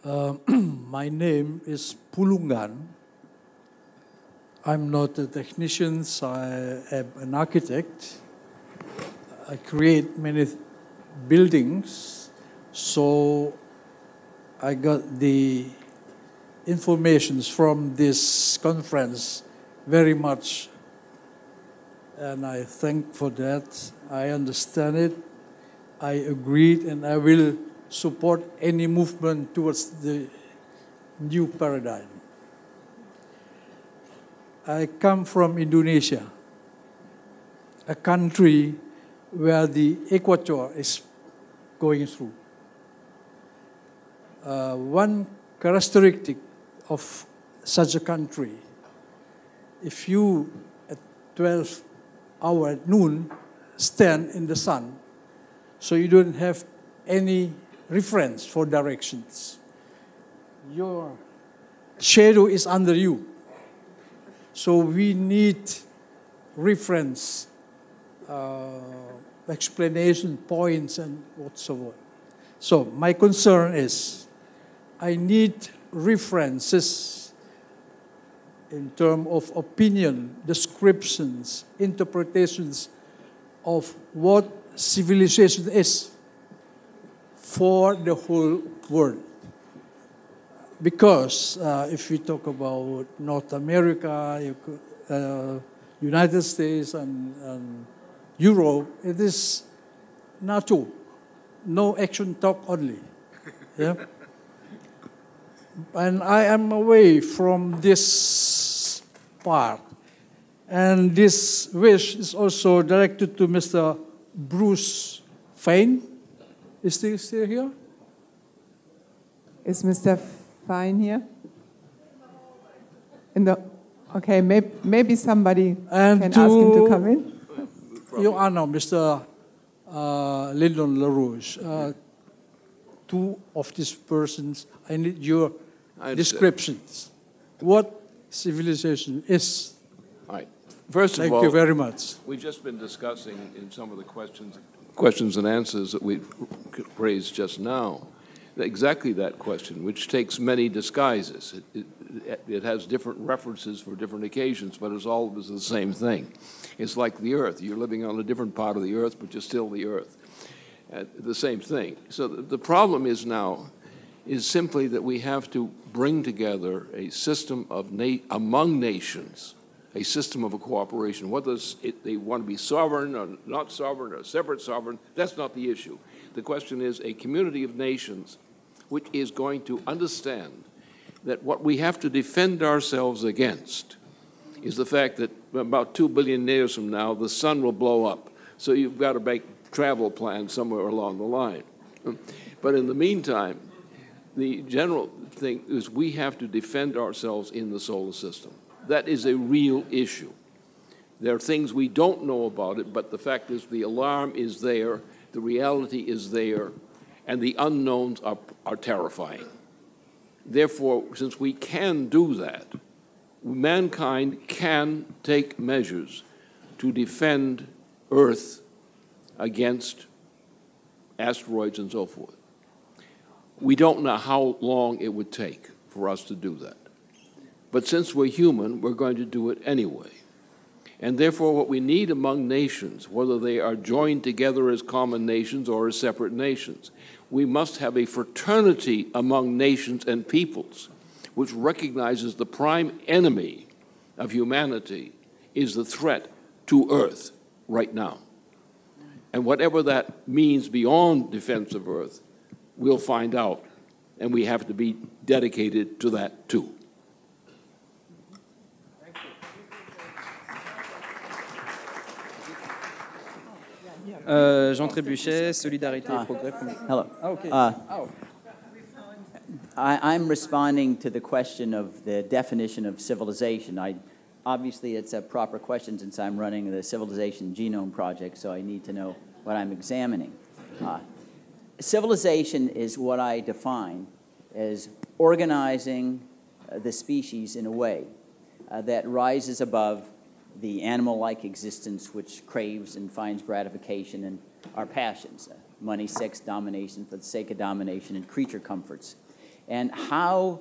My name is Pulungan. I'm not a technician, I am an architect. I create many buildings, so I got the information from this conference very much, and I thank for that. I understand it, I agreed, and I will support any movement towards the new paradigm. I come from Indonesia, a country where the equator is going through. One characteristic of such a country, if you at 12 hours at noon stand in the sun, so you don't have any reference for directions. Your shadow is under you. So we need reference, explanation points and whatsoever. So my concern is I need references in terms of opinion, descriptions, interpretations of what civilization is for the whole world. Because if we talk about North America, United States and Europe, it is NATO, no action talk only. Yeah? And I am away from this part. And this wish is also directed to Mr. Bruce Fain. Is he still here? Is Mr. Fine here? Okay, maybe somebody can ask him to come in. Your Honor, Mr. Lyndon LaRouche, two of these persons, I need your descriptions. What civilization is? All right. First of all, thank you very much. We've just been discussing in some of the questions and answers that we raised just now, exactly that question, which takes many disguises. It has different references for different occasions, but it's all the same thing. It's like the earth. You're living on a different part of the earth, but you're still the earth. The same thing. So the problem is now is simply that we have to bring together a system of among nations, a system of a cooperation. Whether they want to be sovereign or not sovereign or separate sovereign, that's not the issue. The question is a community of nations which is going to understand that what we have to defend ourselves against is the fact that about 2 billion years from now, the sun will blow up. So you've got to make travel plans somewhere along the line. But in the meantime, the general thing is we have to defend ourselves in the solar system. That is a real issue. There are things we don't know about it, but the fact is the alarm is there, the reality is there, and the unknowns are terrifying. Therefore, since we can do that, mankind can take measures to defend Earth against asteroids and so forth. We don't know how long it would take for us to do that. But since we're human, we're going to do it anyway. And therefore, what we need among nations, whether they are joined together as common nations or as separate nations, we must have a fraternity among nations and peoples which recognizes the prime enemy of humanity is the threat to Earth right now. And whatever that means beyond defense of Earth, we'll find out, and we have to be dedicated to that too. Jean Trébuchet, Solidarité et Progrès. Hello. Okay. I'm responding to the question of the definition of civilization. Obviously, it's a proper question since I'm running the Civilization Genome Project, so I need to know what I'm examining. Civilization is what I define as organizing the species in a way that rises above the animal-like existence which craves and finds gratification in our passions, money, sex, domination for the sake of domination, and creature comforts. And how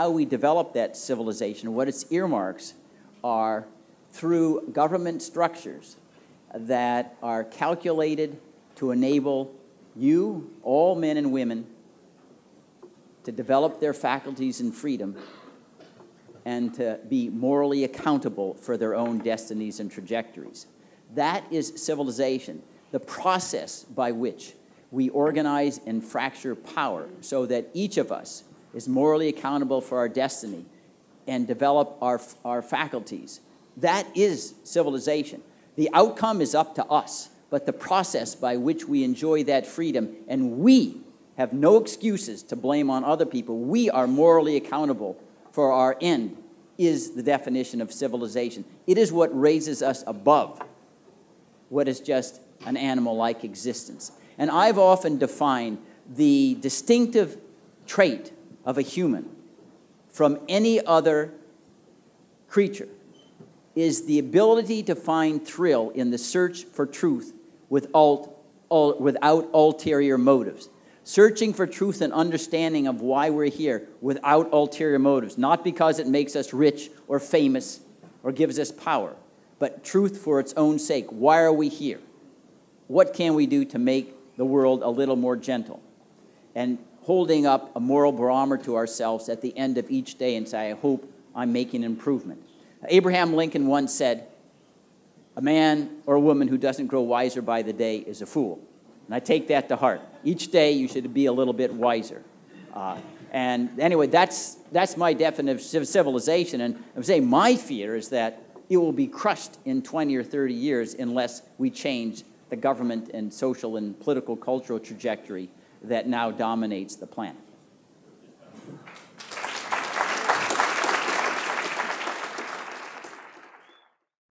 we develop that civilization, what its earmarks are through government structures that are calculated to enable you, all men and women, to develop their faculties and freedom and to be morally accountable for their own destinies and trajectories. That is civilization, the process by which we organize and fracture power so that each of us is morally accountable for our destiny and develop our faculties. That is civilization. The outcome is up to us, but the process by which we enjoy that freedom, and we have no excuses to blame on other people, we are morally accountable for our end, is the definition of civilization. It is what raises us above what is just an animal-like existence. And I've often defined the distinctive trait of a human from any other creature is the ability to find thrill in the search for truth without ulterior motives. Searching for truth and understanding of why we're here without ulterior motives, not because it makes us rich or famous or gives us power, but truth for its own sake. Why are we here? What can we do to make the world a little more gentle? And holding up a moral barometer to ourselves at the end of each day and say, I hope I'm making improvement. Abraham Lincoln once said, a man or a woman who doesn't grow wiser by the day is a fool. And I take that to heart. Each day you should be a little bit wiser. And anyway, that's my definition of civilization. And I'm saying my fear is that it will be crushed in 20 or 30 years unless we change the government and social and political cultural trajectory that now dominates the planet.